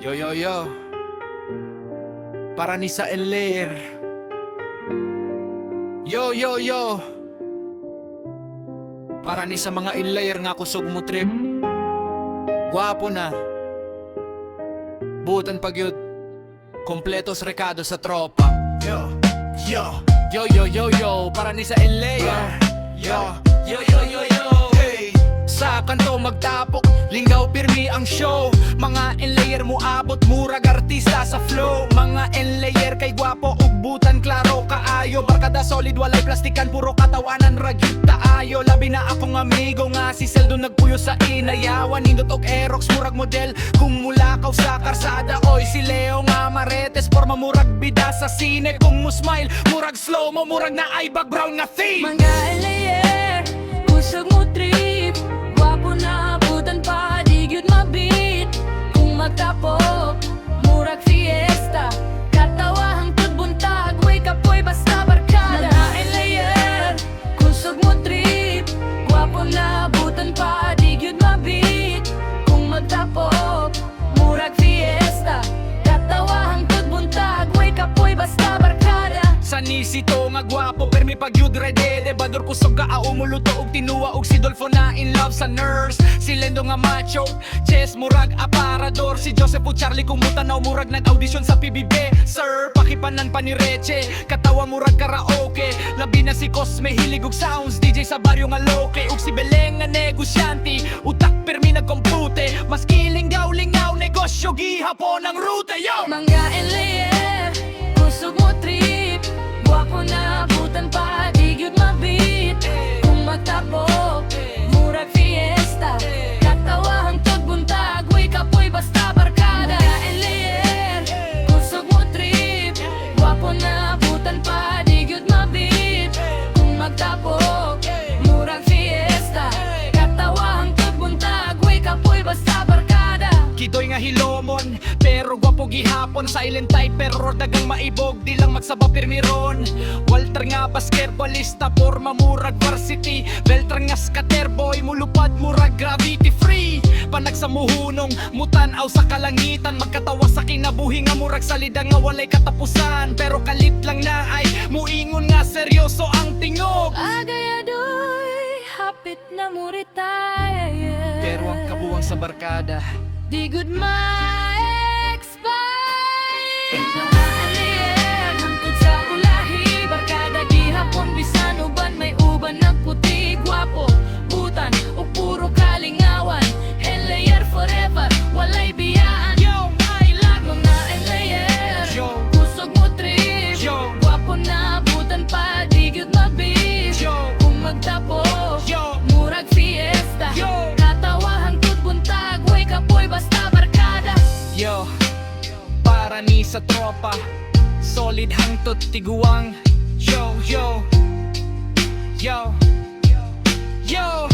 Yo yo yo, para ni sa Elair. Yo yo yo, para ni sa mga Elair nga kusog mo trip. Gwapo na, butan pagyud, kompletos rekado sa tropa. Yo yo yo yo yo yo, para ni sa Elair. Yo yo yo yo yo, hey. Sa kanto magtapok, linggaw pirmi ang show. Mga enlayer mo abot, murag artista sa flow. Mga enlayer kay gwapo, ugbutan klaro kaayo. Barkada solid, walay plastikan, puro katawanan ragit taayo. Labi na akong amigo nga si Seldo nagpuyo sa inayawan. Nindot og Aerox, murag model kung mulakaw sa karsada. Oy si Leo nga maretes, forma murag bida sa sine. Kung mo smile, murag slow mo, murag na ay background nga theme. Mga enlayer, kusog mo trip. Gwapo na abutan pa, di gyud mabit. Kung magtapok, murag fiesta. Katawa hangtod buntag, wake up boy basta barkada. Mga enlayer, kusog mo trip. Gwapo na abutan pa, di gyud mabit. Kung magtapok, murag fiesta. Katawa hangtod buntag, wake up boy basta barkada. Sanisito nga gwapo, permi pagyud redede. Bador kusog ka umuluto og tinuwa og si Dolfo na in love sa nurse. Si Lendo nga macho, Chess murag aparador. Si Joseph o Charlie kung mutanaw murag nag-audition sa PBB. Sir, pakipanan pa ni Reche, katawa murag karaoke. Labi na si Cosme, hilig og sounds, DJ sa baryo nga loke. Ug si Beleng nga negosyante, utak permi nagkompute. Mas kilingaw-lingaw, negosyo gihapon ang rute, yo! Mga enlayer, kusog mo trip. Gwapo na abutan pa, di gyud mabit. Kung magtapok, murag fiesta. Katawa hangtod buntag, wake up boy basta barkada. Mga enlayer, kusog mo trip. Gwapo na abutan pa, di gyud mabit. Kung magtapok, murag fiesta. Katawa hangtod buntag, wake up boy basta barkada. Kidoy nga hilomon, pero gwapo gihapon. Silent type, pero dagang maibog, di lang magsaba pirmiron. Walter nga basketballista, forma murag varsity. Beltrang nga skater boy, mulupad murag gravity free. Panag sa muhunong, mutanaw sa kalangitan. Magkatawa sa kinabuhi nga murag salida nga walay katapusan. Pero kalit lang na ay muingon nga seryoso ang tingog. Agayadoy, hapit na muritay. Pero ang kabuwang sa barkada, Di good ma-expire. Mga alien, hangtod sa ulahi. Barkada gihapon, bisan uban, may uban nagputi. Gwapo, butan, o puro kalingawan. Enlayer forever, walay biyaan. yo, my lag, Mga enlayer, yo, kusog mo trip. yo, Gwapo na butan pa, di gyud mabit. yo, Kung magtapos, yo, murag fiesta. yo. Katawa hangtod buntag, wake up boy basta barkada. Yo, para ni sa tropa, solid hangtot tiguang. Yo, yo, yo, yo.